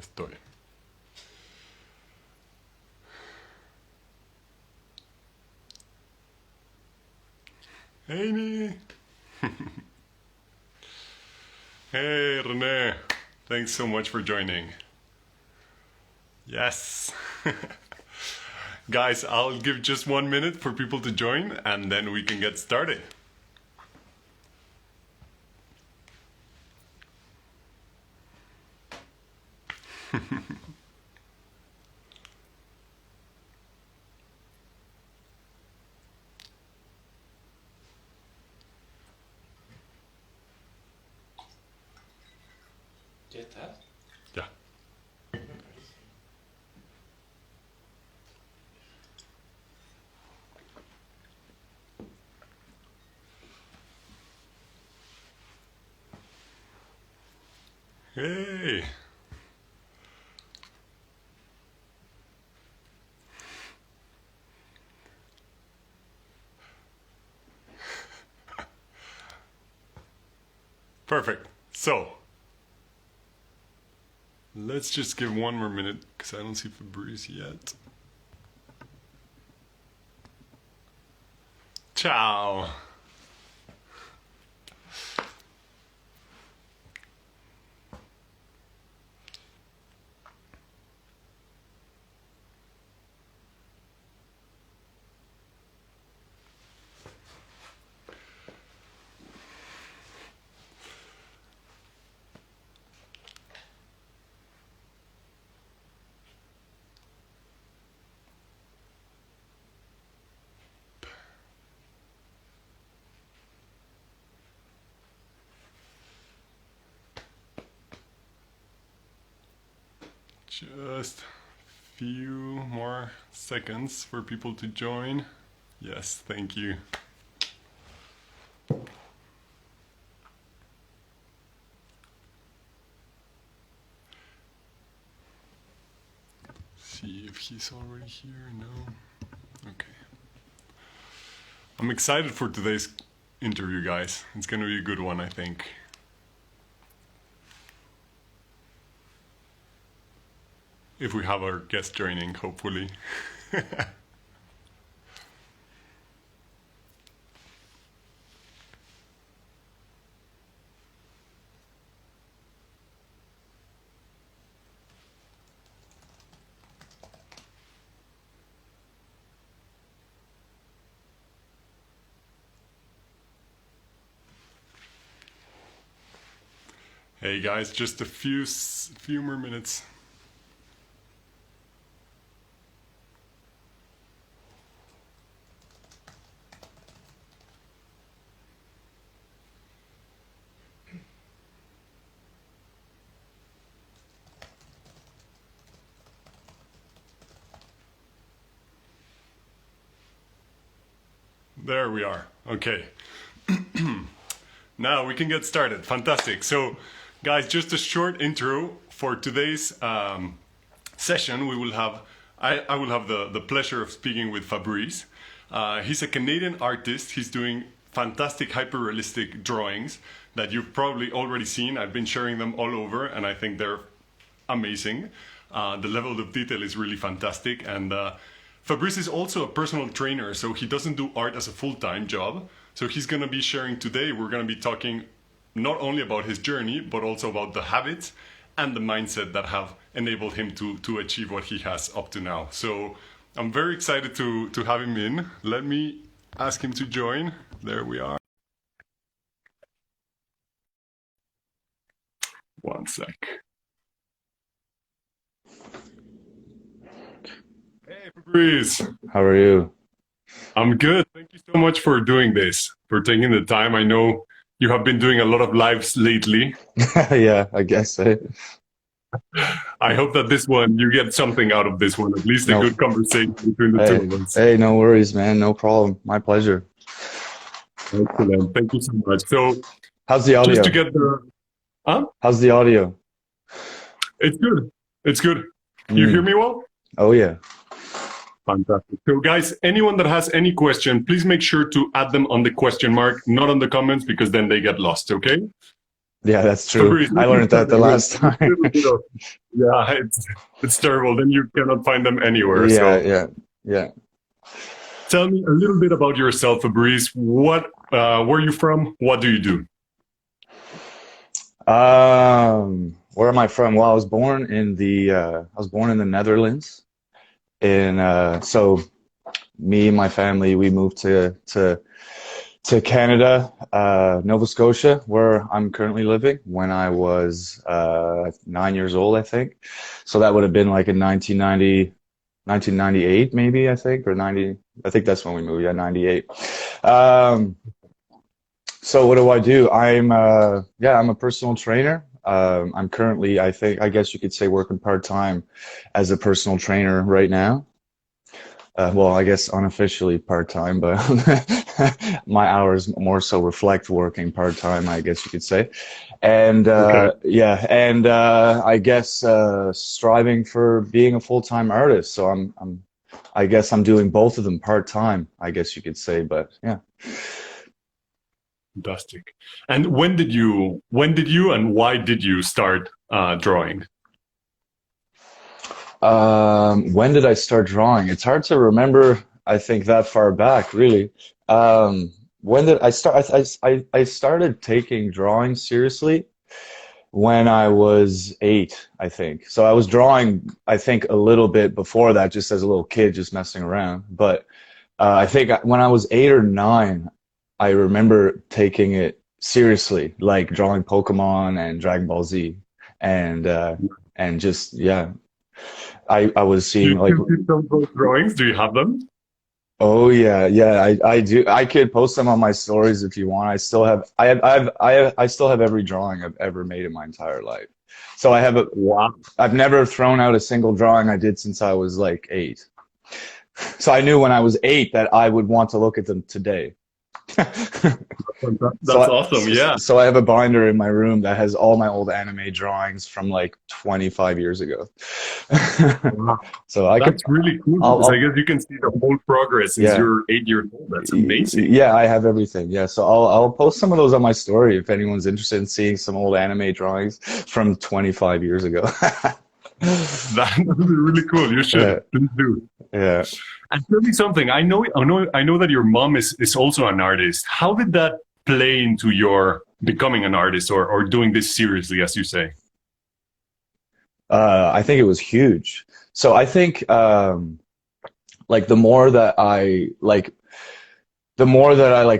Estoy. Amy! Hey, René. Thanks so much for joining. Yes. Guys, I'll give just 1 minute for people to join and then we can get started. Ja. Hey. Perfect. So, let's just give 1 more minute because I don't see Fabrice yet. Ciao. Just few more seconds for people to join. Yes, thank you. See if he's already here. No. Okay. I'm excited for today's interview, guys. It's gonna be a good one, I think. If we have our guest joining, hopefully. Hey guys, just a few more minutes. There we are. Okay. Now we can get started. Fantastic. So, guys, just a short intro for today's session. We will have, I will have the pleasure of speaking with Fabrice. He's a Canadian artist. He's doing fantastic hyper-realistic drawings that you've probably already seen. I've been sharing them all over, and I think they're amazing. The level of detail is really fantastic, and Fabrice is also a personal trainer, so he doesn't do art as a full-time job. So he's going to be sharing today, we're going to be talking not only about his journey, but also about the habits and the mindset that have enabled him to achieve what he has up to now. So I'm very excited to have him in. Let me ask him to join. There we are. 1 sec. Hey, Fabrice. How are you? I'm good. Thank you so much for doing this, for taking the time. I know you have been doing a lot of lives lately. Yeah, I guess so. I hope that this one, you get something out of this one, at least a No. good conversation between the two of us. Hey, no worries, man. No problem. My pleasure. Excellent. Thank you so much. So, How's the audio? just to get the... Huh? How's the audio? It's good. It's good. You hear me well? Oh, yeah. Fantastic. So guys, anyone that has any question, please make sure to add them on the question mark, not on the comments, because then they get lost, okay? Yeah, that's true. Fabrice, I let me learned start that the again. last Just a time. little bit of, yeah, it's terrible. Then you cannot find them anywhere. Yeah, So yeah, yeah. tell me a little bit about yourself, Fabrice. Where are you from? What do you do? Where am I from? Well, I was born in the Netherlands. So me and my family, we moved to Canada, Nova Scotia, where I'm currently living, when I was 9 years old, I think. So that would have been like in 1998, maybe, I think, or 90. I think that's when we moved. Yeah, 98. Um, so what do I do? I'm a personal trainer. I'm currently, I guess you could say, working part-time as a personal trainer right now. Well, I guess unofficially part-time, but my hours more so reflect working part-time, I guess you could say. And Okay. I guess striving for being a full-time artist. So I guess I'm doing both of them part-time, I guess you could say, but yeah. Fantastic. And and why did you start drawing? When did I start drawing? It's hard to remember, I think, that far back, really. When did I start? I started taking drawing seriously when I was 8, I think. So I was drawing, I think, a little bit before that, just as a little kid, just messing around. But I think when I was 8 or 9, I remember taking it seriously, like drawing Pokemon and Dragon Ball Z, and just yeah. I was Do seeing you like, still keep those drawings? Do you have them? oh yeah, yeah, I do. I could post them on my stories if you want. I still have I still have every drawing I've ever made in my entire life. So Wow. I've never thrown out a single drawing I did since I was like 8. So I knew when I was 8 that I would want to look at them today. So That's awesome. Yeah. I have a binder in my room that has all my old anime drawings from like 25 years ago. Wow. So I could, That's really cool because I I'll guess you can see the whole progress since yeah. you're 8 years old. That's amazing. Yeah, I have everything. Yeah, so I'll post some of those on my story if anyone's interested in seeing some old anime drawings from 25 years ago. That would be really cool. You Yeah, should. Please do. yeah. And tell me something. I know that your mom is also an artist. How did that play into your becoming an artist or doing this seriously, as you say? I think it was huge. So I think like the more that I like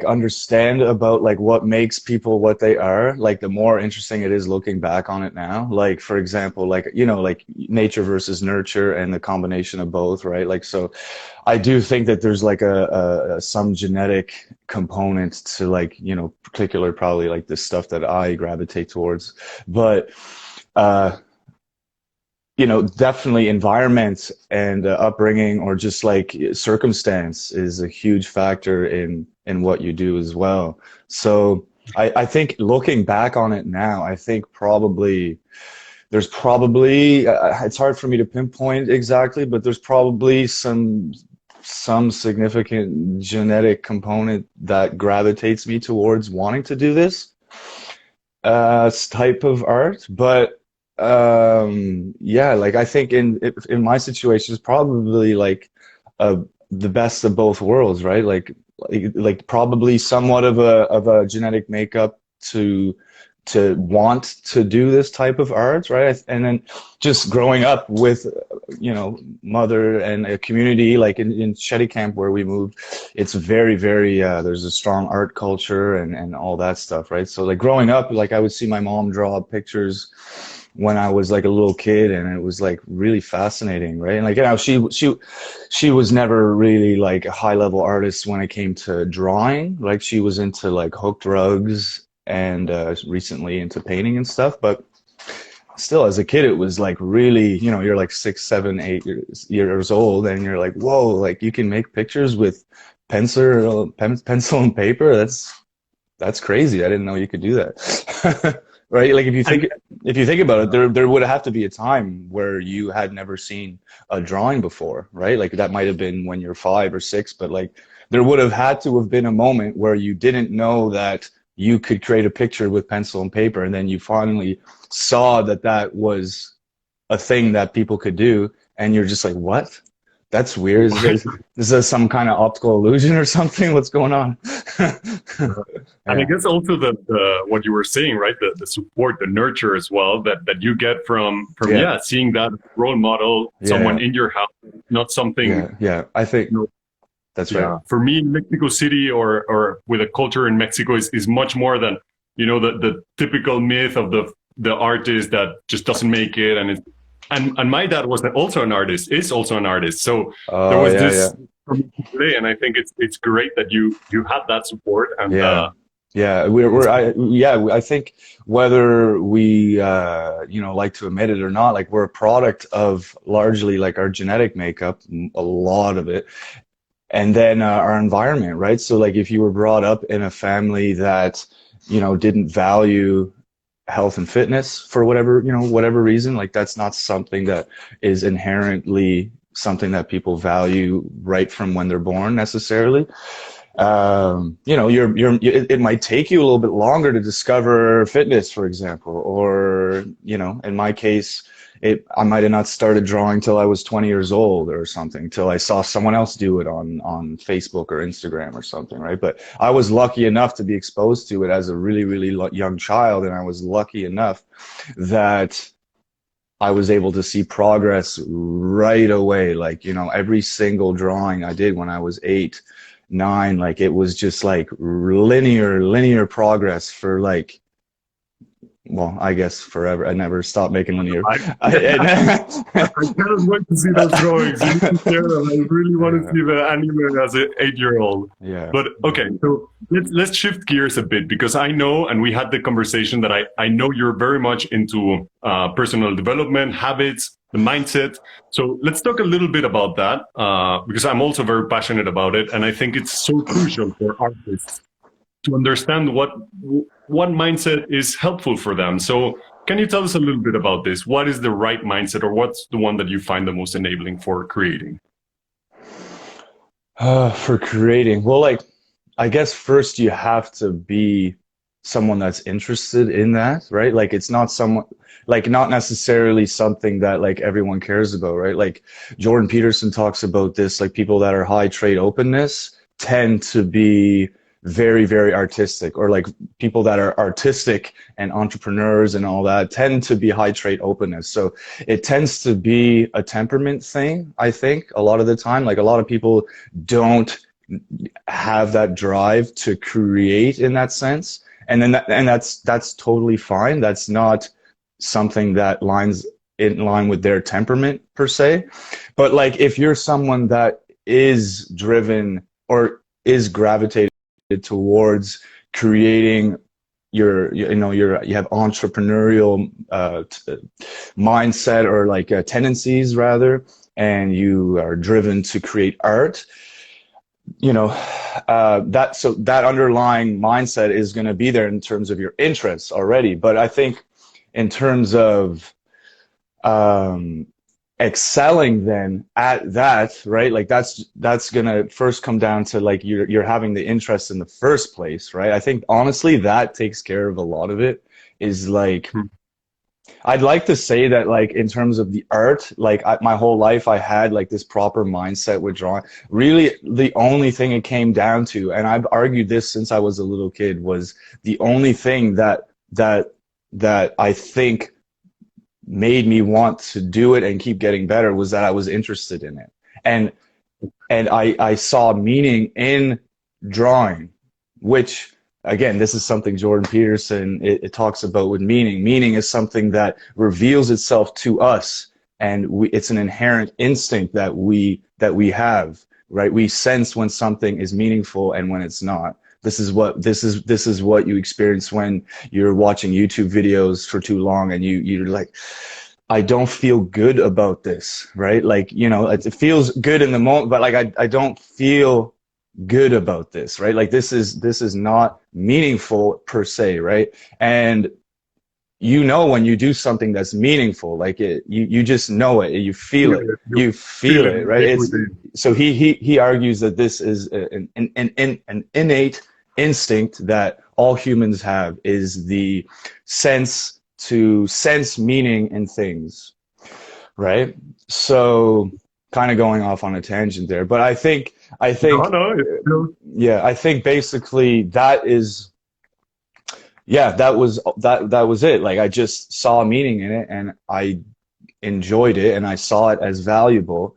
understand about like what makes people what they are, like the more interesting it is looking back on it now. Like for example, like like nature versus nurture and the combination of both, right? Like so I do think that there's like a some genetic component to like, particular probably like the stuff that I gravitate towards. But uh definitely environment and upbringing or just like circumstance is a huge factor in what you do as well. So I think looking back on it now, I think there's probably it's hard for me to pinpoint exactly, but there's probably some significant genetic component that gravitates me towards wanting to do this type of art. But yeah, like I think in my situation, it's probably like uh the best of both worlds, right? Like probably somewhat of a genetic makeup to want to do this type of art, right? And then just growing up with mother and a community like in Shetty Camp where we moved, it's very, very there's a strong art culture and all that stuff, right? So like growing up, like I would see my mom draw pictures when I was like a little kid, and it was like really fascinating, right? And like she was never really like a high level artist when it came to drawing. Like she was into like hooked rugs and recently into painting and stuff, but still as a kid it was like really, you're like 6, 7, 8 years old and you're like, whoa, like you can make pictures with pencil and paper. That's crazy. I didn't know you could do that. Right? Like And if you think about it, there would have to be a time where you had never seen a drawing before, right? Like that might have been when you're 5 or 6, but like there would have had to have been a moment where you didn't know that you could create a picture with pencil and paper, and then you finally saw that that was a thing that people could do, and you're just like, what? That's weird. Is this some kind of optical illusion or something? What's going on? And I Yeah. guess also the what you were saying, right? The support, the nurture as well that you get from Yeah. seeing that role model, someone Yeah. in your house, not something. Yeah. Yeah. I think You know, that's right. yeah. For me, Mexico City or with a culture in Mexico is much more than the typical myth of the artist that just doesn't make it, and my dad was also an artist, is also an artist. So there Oh, was yeah. Yeah. this today, and I think it's great that you had that support and. Yeah. Yeah, I think whether we, like to admit it or not, like we're a product of largely like our genetic makeup, a lot of it, and then our environment, right? So like if you were brought up in a family that, didn't value health and fitness for whatever reason, like that's not something that is inherently something that people value right from when they're born necessarily. It might take you a little bit longer to discover fitness, for example, or, in my case, I might have not started drawing till I was 20 years old or something, till I saw someone else do it on Facebook or Instagram or something, right? But I was lucky enough to be exposed to it as a really, really young child, and I was lucky enough that I was able to see progress right away. Like, every single drawing I did when I was 8, 9, like it was just like linear progress for like, well, I guess forever. I never stopped making linear. I cannot wait to see those drawings. I really want to see the anime as an 8-year-old. Yeah. But okay, so let's shift gears a bit, because I know, and we had the conversation that I know you're very much into personal development, habits, the mindset. So let's talk a little bit about that, because I'm also very passionate about it, and I think it's so crucial for artists to understand what mindset is helpful for them. So can you tell us a little bit about this? What is the right mindset, or what's the one that you find the most enabling for creating? For creating, well, like, I guess first you have to be someone that's interested in that, right? Like it's not not necessarily something that like everyone cares about, right? Like Jordan Peterson talks about this, like people that are high trade openness tend to be very, very artistic, or like people that are artistic and entrepreneurs and all that tend to be high trait openness. So it tends to be a temperament thing, I think, a lot of the time. Like a lot of people don't have that drive to create in that sense. And then that's totally fine. That's not something that lines in line with their temperament per se. But like if you're someone that is driven or is gravitated towards creating you have entrepreneurial mindset, or like tendencies rather, and you are driven to create art, that underlying mindset is going to be there in terms of your interests already. But I think in terms of excelling then at that, right? Like that's gonna first come down to like you're having the interest in the first place, right? I think honestly that takes care of a lot of it. Is like I'd like to say that like in terms of the art, like my whole life I had like this proper mindset with drawing. Really, the only thing it came down to, and I've argued this since I was a little kid, was the only thing that I think made me want to do it and keep getting better was that I was interested in it. And I saw meaning in drawing, which again, this is something Jordan Peterson it talks about with meaning. Meaning is something that reveals itself to us, and it's an inherent instinct that we have, right? We sense when something is meaningful and when it's not. This is what you experience when you're watching YouTube videos for too long and you're like, I don't feel good about this, right? Like, it feels good in the moment, but like I don't feel good about this, right? Like this is not meaningful per se, right? And when you do something that's meaningful, like you just know it, you feel it, right? So he argues that this is an innate instinct that all humans have, is the sense to sense meaning in things, right? So kind of going off on a tangent there, but I No, think, no, yeah, I think basically that is, yeah, that was it. Like I just saw meaning in it and I enjoyed it and I saw it as valuable.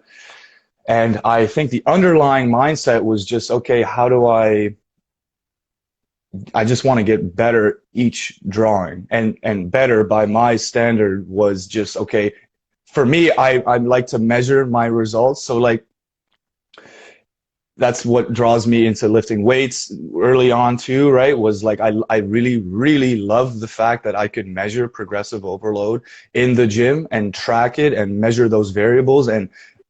And I think the underlying mindset was just, okay, how do I just want to get better each drawing, and better by my standard was just, okay, for me, I like to measure my results. So like, that's what draws me into lifting weights early on too, right? Was like, I really, really love the fact that I could measure progressive overload in the gym and track it and measure those variables and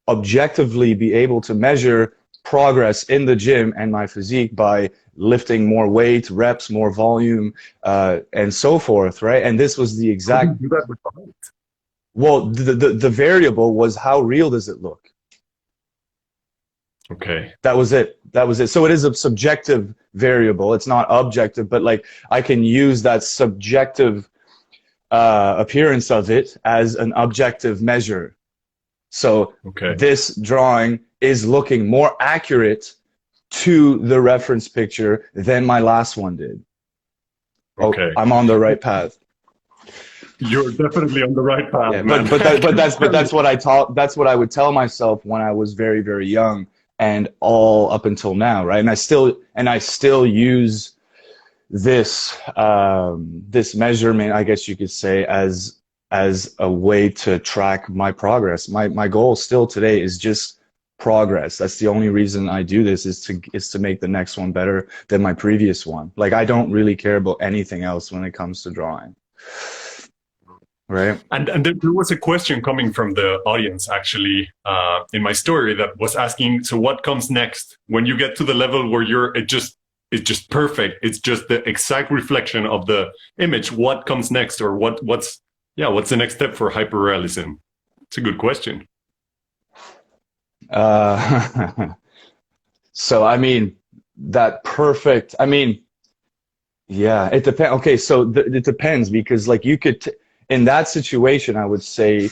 objectively be able to measure progress in the gym and my physique by lifting more weight, reps, more volume, and so forth, right? And this was the how do you exact, do that with the height? well, the variable was how real does it look? Okay. That was it. That was it. So it is a subjective variable. It's not objective, but like I can use that subjective appearance of it as an objective measure. So Okay. this drawing is looking more accurate to the reference picture than my last one did. Oh, Okay. I'm on the right path. You're definitely on the right path, Yeah, man. but that's what I taught. That's what I would tell myself when I was very, very young, and all up until now, right? And I still use this this measurement, I guess you could say, as a way to track my progress. My goal still today is just progress. That's the only reason I do this, is to make the next one better than my previous one. Like I don't really care about anything else when it comes to drawing. Right. And there was a question coming from the audience actually in my story that was asking, so what comes next when you get to the level where it's just perfect, it's just the exact reflection of the image, what comes next, or what's the next step for hyperrealism? It's a good question. So I mean, that perfect, I mean, yeah, it depends. Okay, so it depends, because like you could in that situation, I would say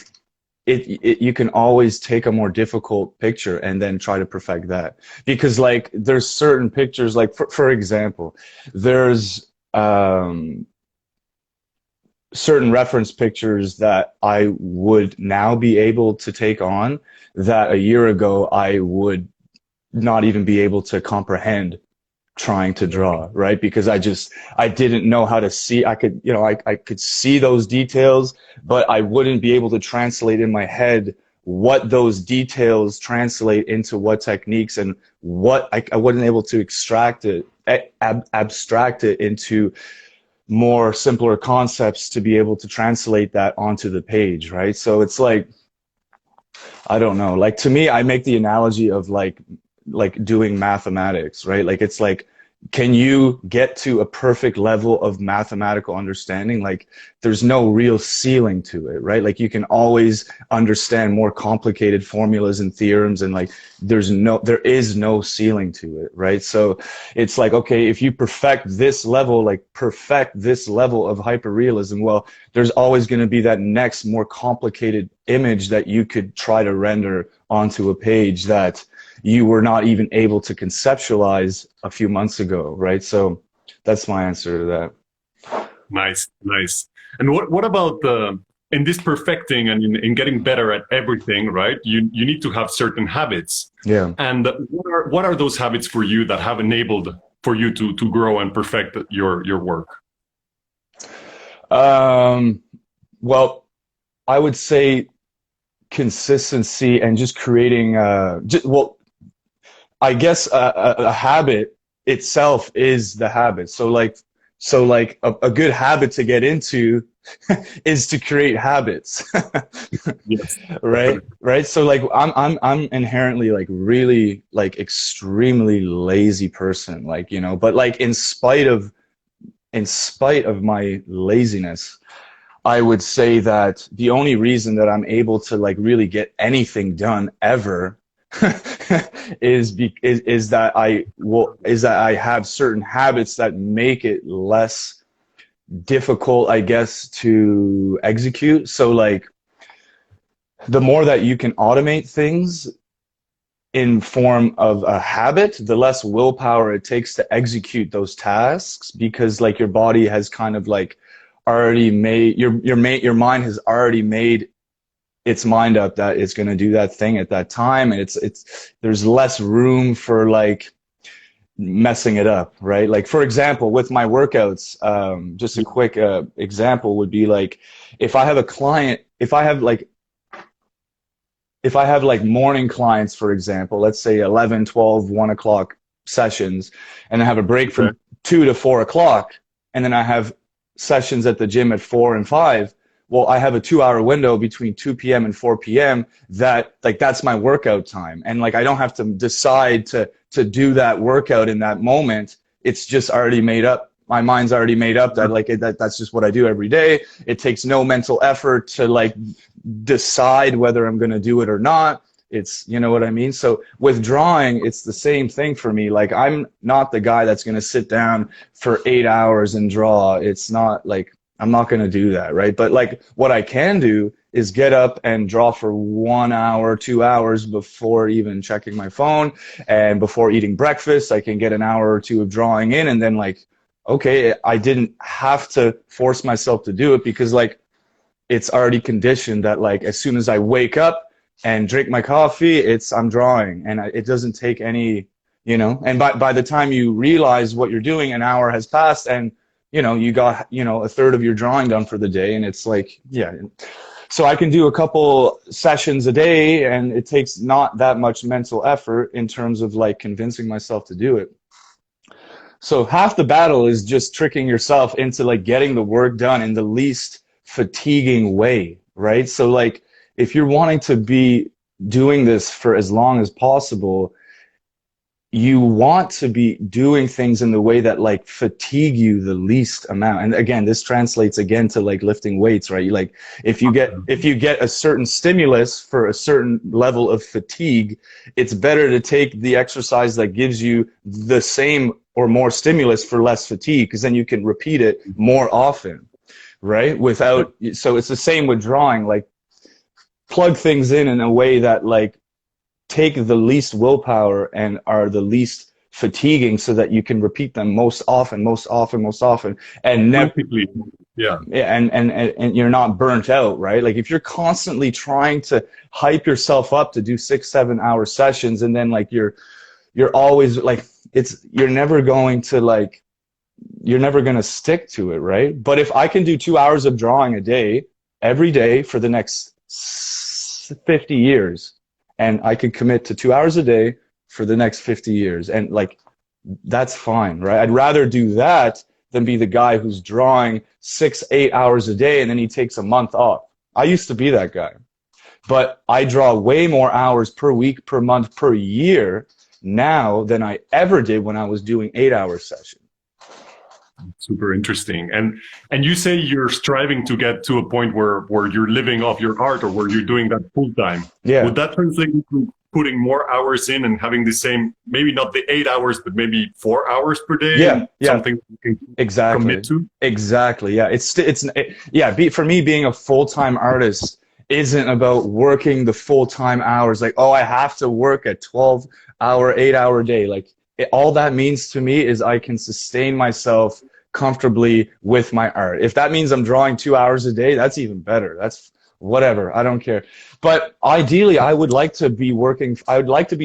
you can always take a more difficult picture and then try to perfect that, because like there's certain pictures, like for example, there's certain reference pictures that I would now be able to take on that a year ago I would not even be able to comprehend trying to draw, right? Because I didn't know how to see. I could, I could see those details, but I wouldn't be able to translate in my head what those details translate into what techniques, and what I wasn't able to extract it, abstract it into more simpler concepts to be able to translate that onto the page, right? So it's like, I don't know, like to me, I make the analogy of like doing mathematics, right? Like it's like, can you get to a perfect level of mathematical understanding? Like there's no real ceiling to it, right? Like you can always understand more complicated formulas and theorems, and like there is no ceiling to it, right? So it's like, okay, if you perfect this level of hyperrealism, well, there's always going to be that next more complicated image that you could try to render onto a page that you were not even able to conceptualize a few months ago, right? So that's my answer to that. Nice. And what about in this perfecting and in getting better at everything, right? You need to have certain habits. Yeah. And what are those habits for you that have enabled for you to grow and perfect your work? Well, I would say consistency and just creating I guess a habit itself is the habit. So like a good habit to get into is to create habits. Yes. Right. So like I'm inherently like really like extremely lazy person, like, but like in spite of my laziness, I would say that the only reason that I'm able to like really get anything done ever is that I have certain habits that make it less difficult, I guess, to execute. So like the more that you can automate things in form of a habit, the less willpower it takes to execute those tasks, because like your body has kind of like already made your mind has already made its mind up that it's going to do that thing at that time, and it's there's less room for like messing it up, right? Like for example, with my workouts, just a quick example would be like if I have a client, if I have like morning clients, for example, let's say 11, 12, 1 o'clock sessions, and I have a break from 2 to 4 o'clock, and then I have sessions at the gym at 4 and 5, well, I have a 2-hour window between 2 p.m. and 4 p.m. that like that's my workout time. And like I don't have to decide to do that workout in that moment. It's just already made up. My mind's already made up that like that's just what I do every day. It takes no mental effort to like decide whether I'm going to do it or not. It's, you know what I mean? So with drawing, it's the same thing for me. Like I'm not the guy that's going to sit down for 8 hours and draw. It's not like, I'm not going to do that, right? But like what I can do is get up and draw for 1 hour, 2 hours before even checking my phone, and before eating breakfast. I can get an hour or two of drawing in, and then like, okay, I didn't have to force myself to do it, because like it's already conditioned that like as soon as I wake up and drink my coffee, I'm drawing, and it doesn't take any, you know, and by the time you realize what you're doing, an hour has passed, and you know, you got, you know, a third of your drawing done for the day. And it's like, yeah. So I can do a couple sessions a day, and it takes not that much mental effort in terms of like convincing myself to do it. So half the battle is just tricking yourself into like getting the work done in the least fatiguing way, right? So like if you're wanting to be doing this for as long as possible, you want to be doing things in the way that like fatigue you the least amount. And again, this translates again to like lifting weights, right? Like if you get a certain stimulus for a certain level of fatigue, it's better to take the exercise that gives you the same or more stimulus for less fatigue, because then you can repeat it more often, right? So it's the same with drawing, like plug things in a way that like take the least willpower and are the least fatiguing, so that you can repeat them most often, and never, yeah, and you're not burnt out, right? Like if you're constantly trying to hype yourself up to do 6-7 hour sessions, and then like you're always like you're never going to stick to it, right? But if I can do 2 hours of drawing a day every day for the next 50 years, and I could commit to 2 hours a day for the next 50 years. And like, that's fine, right? I'd rather do that than be the guy who's drawing 6-8 hours a day and then he takes a month off. I used to be that guy, but I draw way more hours per week, per month, per year now than I ever did when I was doing 8-hour sessions. Super interesting. And you say you're striving to get to a point where you're living off your art, or where you're doing that full time. Yeah. Would that translate into putting more hours in and having the same, maybe not the 8 hours, but maybe 4 hours per day? Yeah. Something you can commit to? Exactly. Yeah. For me, being a full-time artist isn't about working the full-time hours. Like, oh, I have to work a 12-hour, 8-hour day. Like, all that means to me is I can sustain myself comfortably with my art. If that means I'm drawing 2 hours a day, that's even better. That's whatever. I don't care. But ideally, I would like to be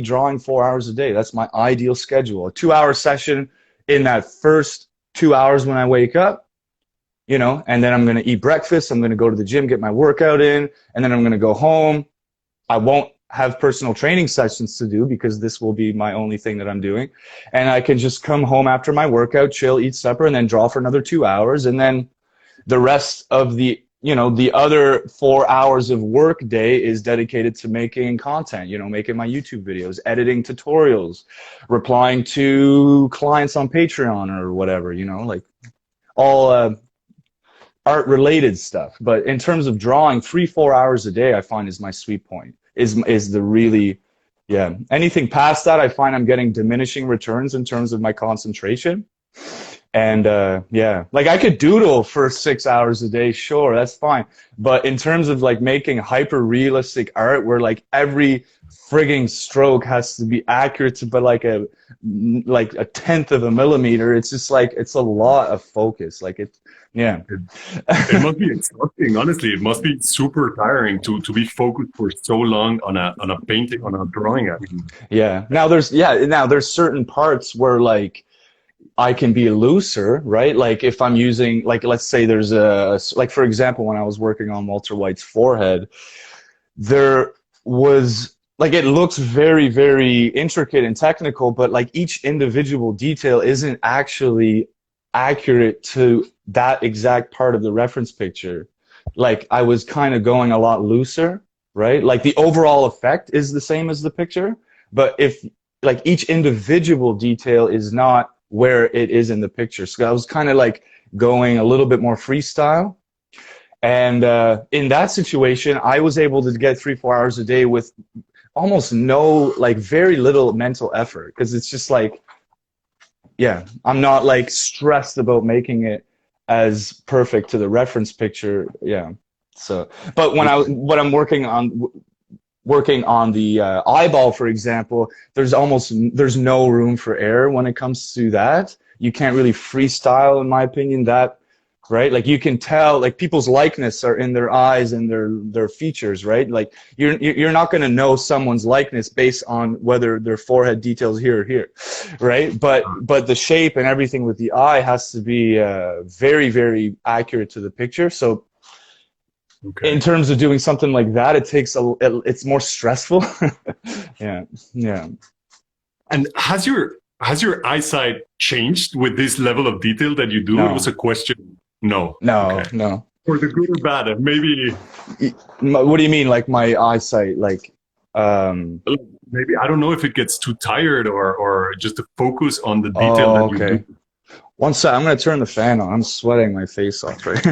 drawing 4 hours a day. That's my ideal schedule. A 2-hour session in that first 2 hours when I wake up, you know, and then I'm going to eat breakfast. I'm going to go to the gym, get my workout in, and then I'm going to go home. I won't have personal training sessions to do, because this will be my only thing that I'm doing. And I can just come home after my workout, chill, eat supper, and then draw for another 2 hours. And then the rest of the other 4 hours of work day is dedicated to making content, making my YouTube videos, editing tutorials, replying to clients on Patreon or whatever, like all art related stuff. But in terms of drawing, 3-4 hours a day, I find is my sweet point. Is the really Yeah. Anything past that, I find I'm getting diminishing returns in terms of my concentration. And yeah, like I could doodle for 6 hours a day, sure, that's fine. But in terms of like making hyper realistic art where like every frigging stroke has to be accurate to but like a tenth of a millimeter, it's just like it's a lot of focus. Like it, yeah. It must be exhausting, honestly. It must be super tiring to be focused for so long on a painting, on a drawing. I mean, Yeah. Now there's certain parts where like I can be looser, right? Like if I'm using, like, let's say there's like for example, when I was working on Walter White's forehead, there was, like, it looks very, very intricate and technical, but like each individual detail isn't actually accurate to that exact part of the reference picture. Like I was kind of going a lot looser, right? Like the overall effect is the same as the picture, but if like each individual detail is not where it is in the picture. So I was kind of like going a little bit more freestyle. And in that situation, I was able to get 3-4 hours a day with almost no, like very little mental effort. Because it's just like, yeah, I'm not like stressed about making it as perfect to the reference picture. Yeah. So, but when I'm working on the eyeball, for example, there's no room for error when it comes to that. You can't really freestyle, in my opinion, that, right? Like you can tell, like people's likeness are in their eyes and their features, right? Like you're not going to know someone's likeness based on whether their forehead details here or here, right? But the shape and everything with the eye has to be very, very accurate to the picture. So okay. in terms of doing something like that, it's more stressful. Yeah, yeah. And has your eyesight changed with this level of detail that you do? No. It was a question. No. No, Okay. no. For the good or bad, maybe. What do you mean, like my eyesight? Like, Maybe I don't know if it gets too tired or just to focus on the detail that you do. One sec, I'm gonna turn the fan on. I'm sweating my face off right.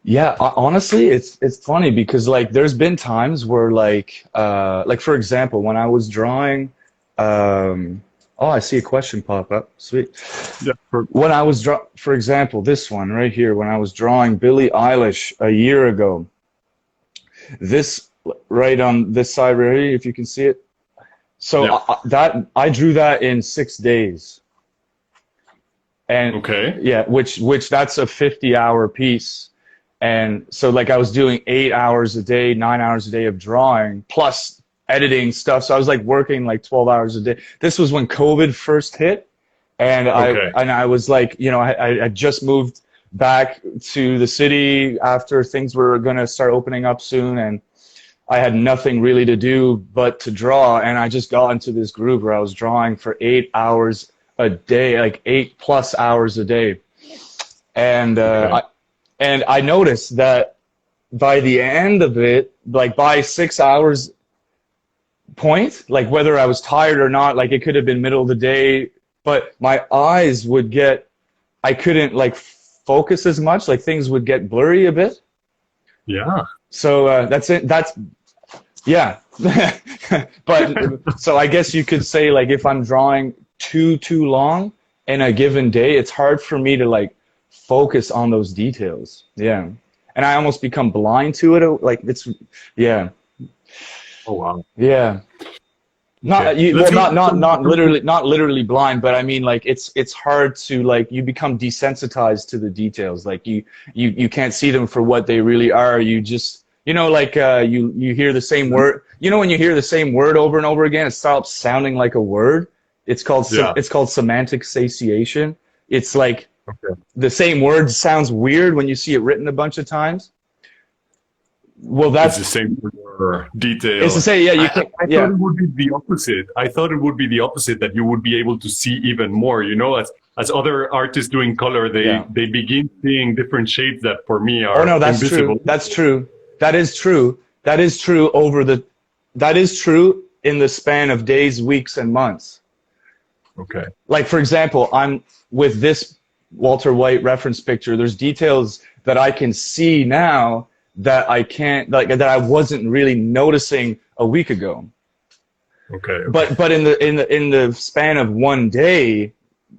Yeah, honestly, it's funny because like there's been times where like for example, when I was drawing, oh, I see a question pop up. Sweet. Yeah. When I was for example, this one right here, when I was drawing Billie Eilish a year ago, this right on this side right here, if you can see it. So yeah. I drew that in 6 days. And okay. Yeah, which that's a 50-hour piece. And so like I was doing 8 hours a day, 9 hours a day of drawing plus editing stuff. So I was like working like 12 hours a day. This was when COVID first hit. And I was like, you know, I just moved back to the city after things were going to start opening up soon. And I had nothing really to do but to draw. And I just got into this groove where I was drawing for 8 hours a day, like 8+ hours a day. And and I noticed that by the end of it, like by 6 hours point, like whether I was tired or not, like it could have been middle of the day, but my eyes would get, I couldn't like focus as much, like things would get blurry a bit. Yeah. So that's it. That's, yeah. But so I guess you could say like if I'm drawing too long in a given day, it's hard for me to like focus on those details. Yeah. And I almost become blind to it. Like it's, yeah. Oh wow. Yeah. Not not literally blind, but I mean like it's hard to like, you become desensitized to the details. Like you can't see them for what they really are. You just, you know, like you hear the same word. You know when you hear the same word over and over again, it stops sounding like a word. It's called semantic satiation. It's like the same word sounds weird when you see it written a bunch of times. Well, that's it's the same for detail. It's the same. Yeah, I thought it would be the opposite. I thought it would be the opposite, that you would be able to see even more. You know, as other artists doing color, they begin seeing different shades that for me are invisible. True. That's true. That is true. That is true that is true in the span of days, weeks, and months. Okay. Like, for example, I'm with this Walter White reference picture, there's details that I can see now that I can't, like, that I wasn't really noticing a week ago. Okay. Okay. But in the span of one day,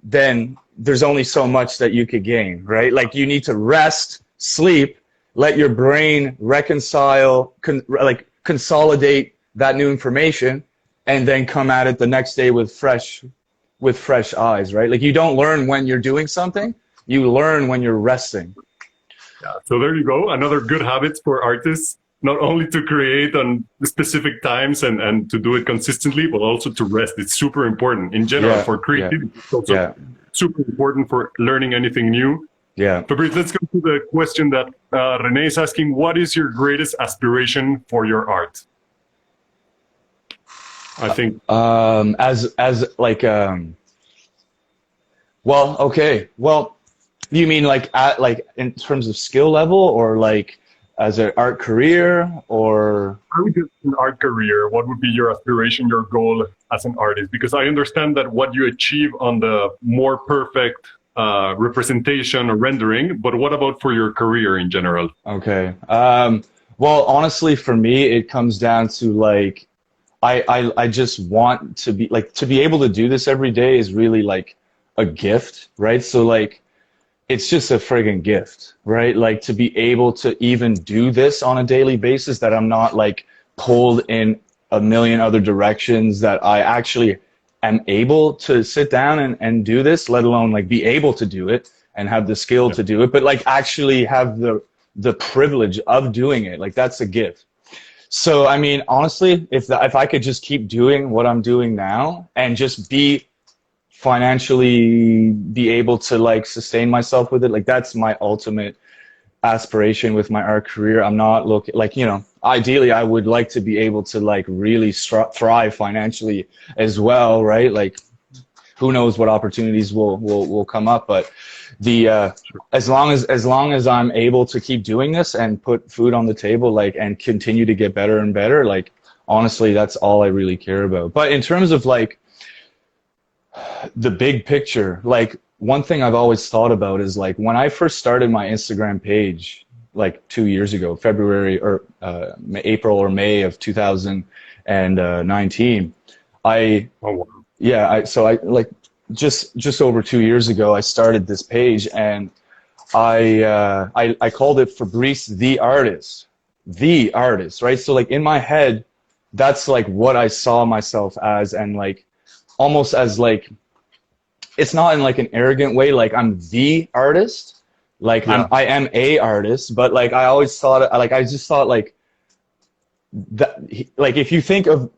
then there's only so much that you could gain, right? Like, you need to rest, sleep, let your brain reconcile, consolidate that new information, and then come at it the next day with fresh eyes, right? Like, you don't learn when you're doing something, you learn when you're resting. Yeah. So there you go. Another good habit for artists, not only to create on specific times and to do it consistently, but also to rest. It's super important in general for creativity. It's also super important for learning anything new. Yeah. Fabrice, let's go to the question that Renee is asking. What is your greatest aspiration for your art? I think well, you mean like in terms of skill level, or like as an art career, or I would just an art career, what would be your aspiration, your goal as an artist? Because I understand that what you achieve on the more perfect representation or rendering, but what about for your career in general? Okay. Well, honestly, for me, it comes down to like, I just want to be able to do this every day is really like a gift, right? So like, it's just a friggin' gift, right? Like, to be able to even do this on a daily basis, that I'm not like pulled in a million other directions, that I actually am able to sit down and do this, let alone like be able to do it and have the skill to do it, but like actually have the privilege of doing it. Like, that's a gift. So, I mean, honestly, if I could just keep doing what I'm doing now and just financially be able to like sustain myself with it, like, that's my ultimate aspiration with my art career. I'm not looking like, ideally I would like to be able to like really thrive financially as well, right? Like, who knows what opportunities will come up, but as long as I'm able to keep doing this and put food on the table, like, and continue to get better and better, like, honestly, that's all I really care about. But in terms of like the big picture, like, one thing I've always thought about is like, when I first started my Instagram page like 2 years ago, February or April or May of 2019, just over 2 years ago, I started this page, and I called it Fabrice the artist, right? So like, in my head, that's like what I saw myself as, and like almost as like, it's not in like an arrogant way, like I'm the artist, like I am a artist, but like I always thought, like, I just thought like that, like, if you think of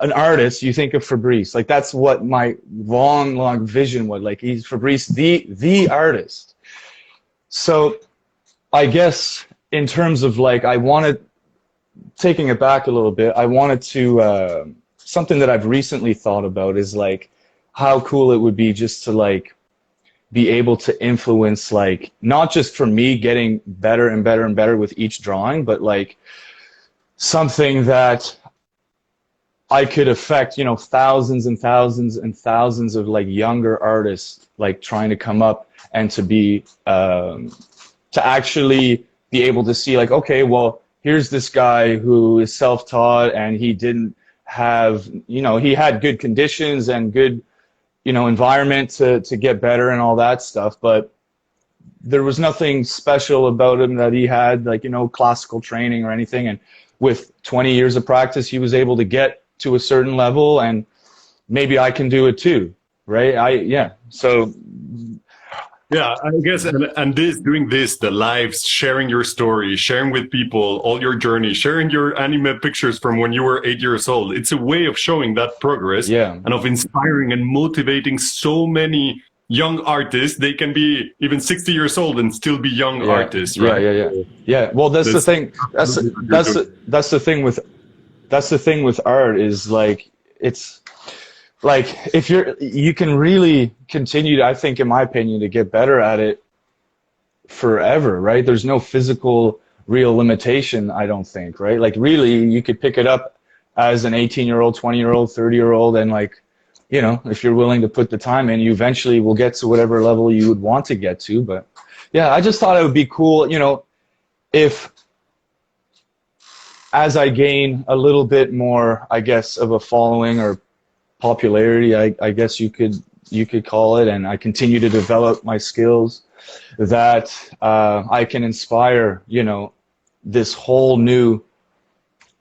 an artist, you think of Fabrice. Like, that's what my long vision was. Like, he's Fabrice, the artist. So I guess in terms of like, taking it back a little bit, I wanted to, something that I've recently thought about is like, how cool it would be just to like be able to influence, like, not just for me getting better and better and better with each drawing, but like something that I could affect, thousands and thousands and thousands of like younger artists, like trying to come up and to be, to actually be able to see like, okay, well, here's this guy who is self-taught, and he didn't have, he had good conditions and good, environment to get better and all that stuff, but there was nothing special about him that he had, like, classical training or anything. And with 20 years of practice, he was able to get to a certain level, and maybe I can do it too, right? So yeah, I guess, and doing this, the lives, sharing your story, sharing with people all your journey, sharing your anime pictures from when you were 8 years old. It's a way of showing that progress, and of inspiring and motivating so many young artists. They can be even 60 years old and still be young artists, right? Yeah. Well, that's the thing. That's the thing with art, is like, it's like, if you can really continue, I think, in my opinion, to get better at it forever, right? There's no physical real limitation, I don't think, right? Like, really, you could pick it up as an 18-year-old, 20-year-old, 30-year-old, and like you know, if you're willing to put the time in, you eventually will get to whatever level you would want to get to. But yeah, I just thought it would be cool, you know, if as I gain a little bit more, I guess, of a following or popularity, I guess you could call it, and I continue to develop my skills, that I can inspire, you know, this whole new,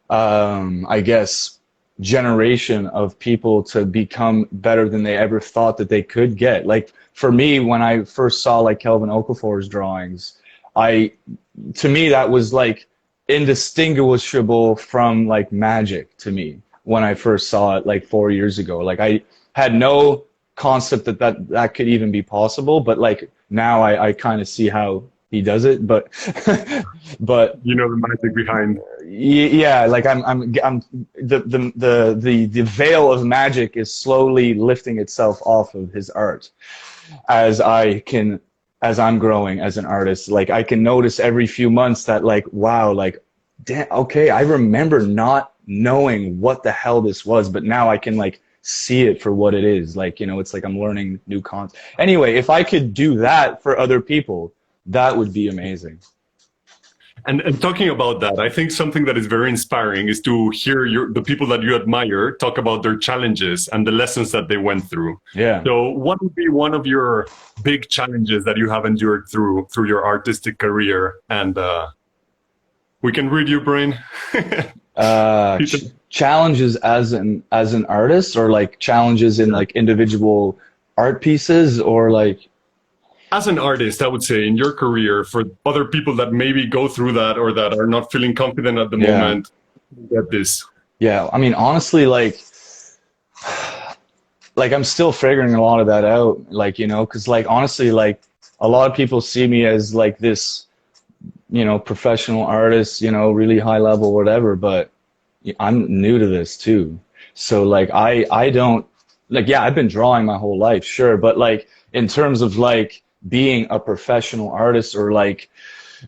I guess, generation of people to become better than they ever thought that they could get. Like for me, when I first saw like Kelvin Okafor's drawings, to me that was like indistinguishable from like magic to me when I first saw it like 4 years ago. Like I had no concept that could even be possible, but like now I kind of see how he does it, but but You know the magic behind. yeah, like I'm the veil of magic is slowly lifting itself off of his art as I'm growing as an artist. Like I can notice every few months that like, wow, like, damn, okay, I remember not knowing what the hell this was, but now I can like see it for what it is. Like, you know, it's like I'm learning new concepts. Anyway, if I could do that for other people, that would be amazing. And talking about that, I think something that is very inspiring is to hear the people that you admire talk about their challenges and the lessons that they went through. Yeah. So what would be one of your big challenges that you have endured through your artistic career? And we can read your brain. Challenges as an artist, or like challenges in like individual art pieces, or like as an artist, I would say in your career, for other people that maybe go through that or that are not feeling confident at the moment, get this. Yeah, I mean, honestly, like I'm still figuring a lot of that out, like, you know, because like honestly, like a lot of people see me as like this, you know, professional artist, you know, really high level, whatever, but I'm new to this too. So like I don't, like, yeah, I've been drawing my whole life, sure, but like in terms of like being a professional artist or like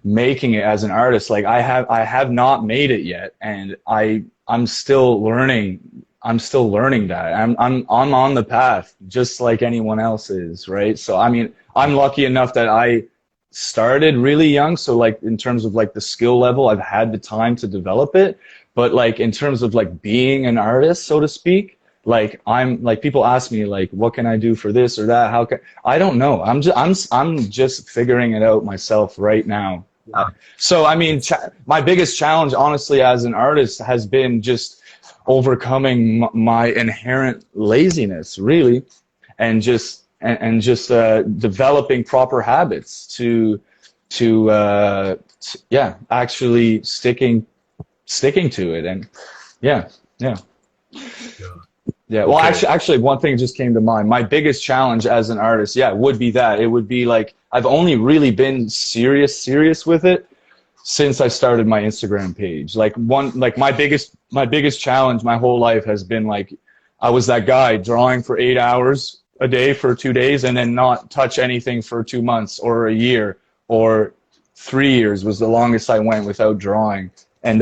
making it as an artist, like I have not made it yet, and I'm still learning. I'm still learning that. I'm on the path just like anyone else is, right? So I mean, I'm lucky enough that I started really young, so like in terms of like the skill level, I've had the time to develop it. But like in terms of like being an artist, so to speak, like I'm like, people ask me like, what can I do for this or that? How can I don't know. I'm just figuring it out myself right now. So I mean, my biggest challenge, honestly, as an artist, has been just overcoming my inherent laziness, really, and just developing proper habits to yeah, actually sticking to it. And yeah. Well, Okay. actually, one thing just came to mind. My biggest challenge as an artist, yeah, would be that. It would be like, I've only really been serious with it since I started my Instagram page. Like my biggest challenge my whole life has been like, I was that guy drawing for 8 hours a day for 2 days and then not touch anything for 2 months or a year, or 3 years was the longest I went without drawing. And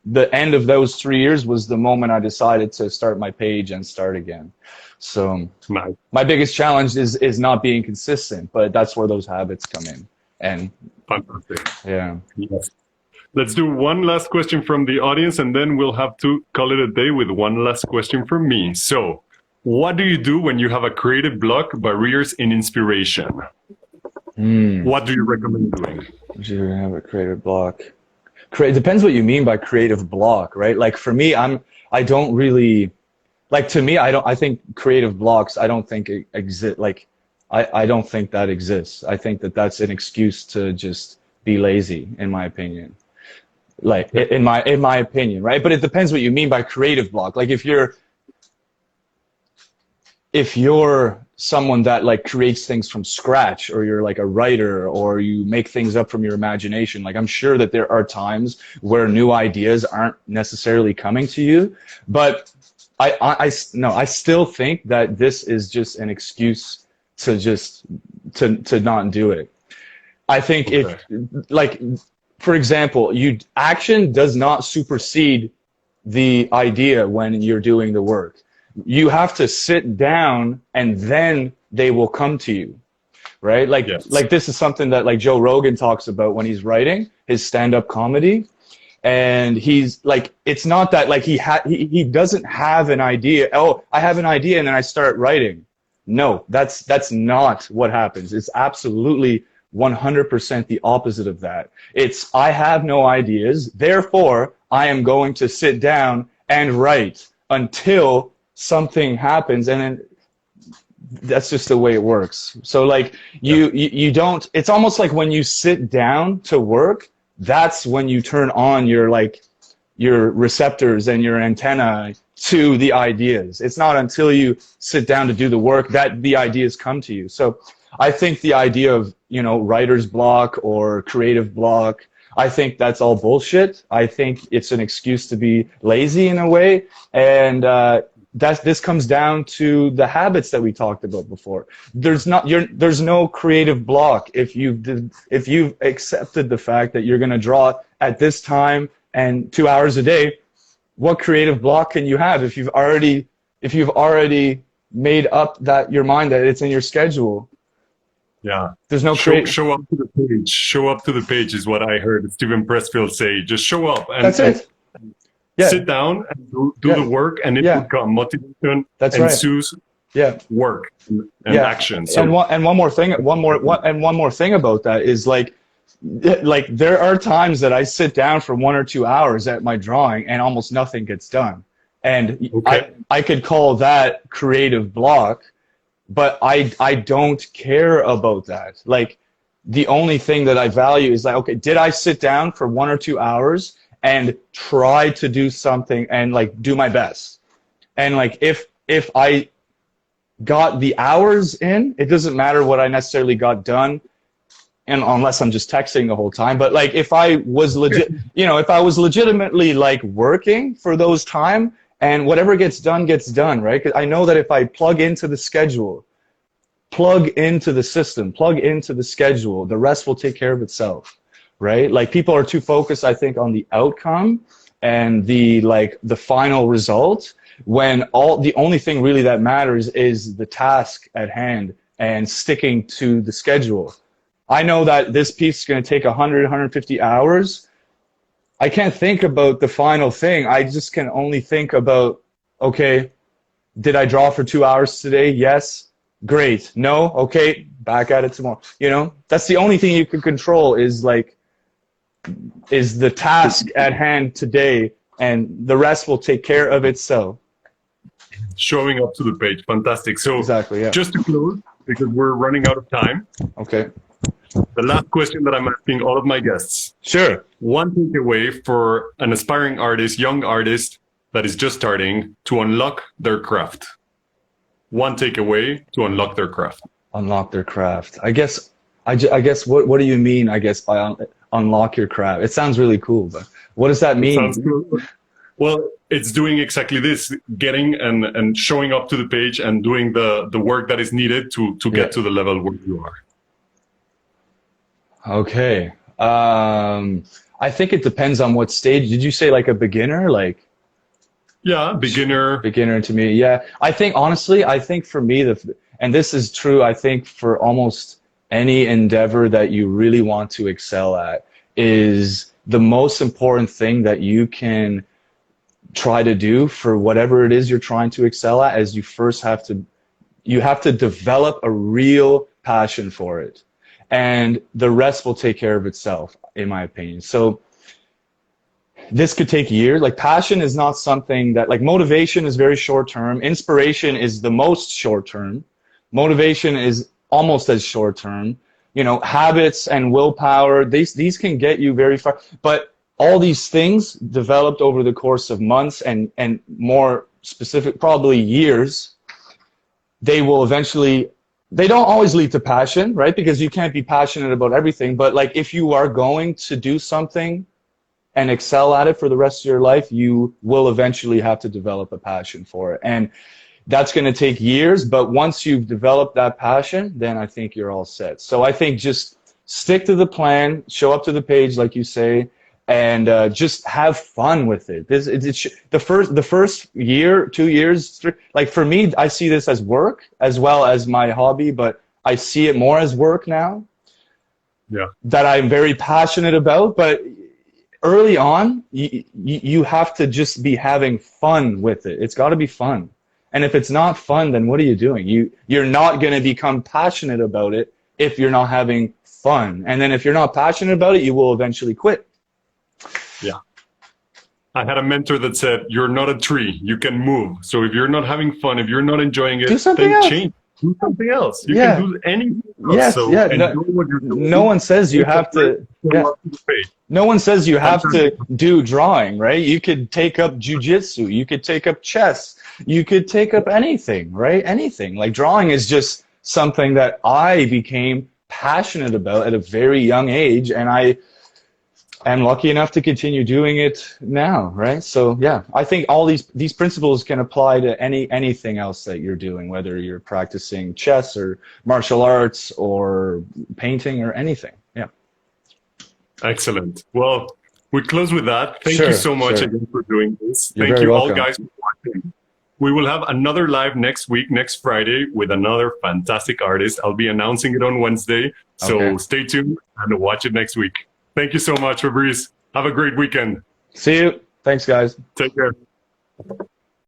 the end of those 3 years was the moment I decided to start my page and start again. So Nice. my biggest challenge is not being consistent, but that's where those habits come in. And Fantastic. yeah. Yes. Let's do one last question from the audience, and then we'll have to call it a day with one last question from me. So, what do you do when you have a creative block, barriers in inspiration? What do you recommend doing? Do you have a creative block? Depends what you mean by creative block, right? Like for me, I don't really, like to me, I think creative blocks, I don't think it exist. Like I don't think that exists. I think that that's an excuse to just be lazy, in my opinion. Like in my opinion, right? But it depends what you mean by creative block. Like if you're someone that like creates things from scratch, or you're like a writer, or you make things up from your imagination, like I'm sure that there are times where new ideas aren't necessarily coming to you, but I still think that this is just an excuse to not do it. I think if, like, for example, action does not supersede the idea when you're doing the work. you have to sit down and then they will come to you, right? Like, Yes. like this is something that like Joe Rogan talks about when he's writing his stand-up comedy. And he's like, it's not that like he doesn't have an idea. Oh, I have an idea and then I start writing. No, that's not what happens. It's absolutely 100% the opposite of that. It's, I have no ideas, therefore I am going to sit down and write until something happens, and then that's just the way it works. So like you don't, it's almost like when you sit down to work, that's when you turn on your like your receptors and your antenna to the ideas. It's not until you sit down to do the work that the ideas come to you. So I think the idea of, you know, writer's block or creative block, I think that's all bullshit. I think it's an excuse to be lazy in a way. And this comes down to the habits that we talked about before. There's no creative block if you've accepted the fact that you're going to draw at this time and 2 hours a day. What creative block can you have if you've already made up that your mind that it's in your schedule? Yeah. There's no show up to the page. Show up to the page is what I heard Steven Pressfield say. Just show up and that's it. Yeah. Sit down and do the work, and it will come. Motivation ensues. Yeah. Work and action. So, and one more thing about that is like there are times that I sit down for 1 or 2 hours at my drawing and almost nothing gets done, and I could call that creative block, but I don't care about that. Like the only thing that I value is like, okay, did I sit down for 1 or 2 hours and try to do something and like do my best? And like if I got the hours in, it doesn't matter what I necessarily got done, and unless I'm just texting the whole time. But like if I was if I was legitimately like working for those time, and whatever gets done, right? Because I know that if I plug into the schedule, plug into the system, plug into the schedule, the rest will take care of itself, right? Like people are too focused, I think, on the outcome and the final result, when the only thing really that matters is the task at hand and sticking to the schedule. I know that this piece is going to take 100, 150 hours. I can't think about the final thing. I just can only think about, okay, did I draw for 2 hours today? Yes. Great. No? Okay. Back at it tomorrow. You know, that's the only thing you can control is the task at hand today, and the rest will take care of itself. Showing up to the page. Fantastic. So exactly, yeah. Just to close, because we're running out of time. Okay. The last question that I'm asking all of my guests. Sure. One takeaway for an aspiring artist, young artist that is just starting to unlock their craft. One takeaway to unlock their craft. Unlock their craft. I guess what do you mean, I guess, by unlock your craft? It sounds really cool, but what does that mean? Sounds cool. Well, it's doing exactly this, getting and showing up to the page and doing the work that is needed to get to the level where you are. Okay. I think it depends on what stage. Did you say like a beginner? Like, yeah, beginner. Beginner to me. Yeah. I think, honestly, for me, and this is true, I think for almost any endeavor that you really want to excel at, is the most important thing that you can try to do for whatever it is you're trying to excel at is you have to develop a real passion for it. And the rest will take care of itself, in my opinion. So this could take years. Like passion is not something that, like motivation is very short term. Inspiration is the most short term. Motivation is almost as short term. You know, habits and willpower, these can get you very far. But all these things developed over the course of months and more specific, probably years, they will eventually, they don't always lead to passion, right? Because you can't be passionate about everything. But like if you are going to do something and excel at it for the rest of your life, you will eventually have to develop a passion for it. And that's going to take years, but once you've developed that passion, then I think you're all set. So I think just stick to the plan, show up to the page like you say, and just have fun with it. The first year, 2 years, like for me, I see this as work as well as my hobby, but I see it more as work now. Yeah. That I'm very passionate about, but early on, you have to just be having fun with it. It's got to be fun. And if it's not fun, then what are you doing? You're not going to become passionate about it if you're not having fun. And then if you're not passionate about it, you will eventually quit. Yeah. I had a mentor that said, you're not a tree, you can move. So if you're not having fun, if you're not enjoying it, do something then else. change. Do something else. You Yeah. can do anything else. Yes, so yeah. enjoy what you're doing. No one says you have to. Yeah. No one says you have to do drawing, right? You could take up jujitsu. You could take up chess. You could take up anything, right? Anything. Like drawing is just something that I became passionate about at a very young age, and I am lucky enough to continue doing it now, right? So yeah, I think all these principles can apply to anything else that you're doing, whether you're practicing chess or martial arts or painting or anything. Yeah. Excellent. Well, we close with that. Thank you so much again for doing this. You're Thank you all welcome. guys for watching. We will have another live next week, next Friday, with another fantastic artist. I'll be announcing it on Wednesday. So stay tuned and watch it next week. Thank you so much, Fabrice. Have a great weekend. See you. Thanks, guys. Take care.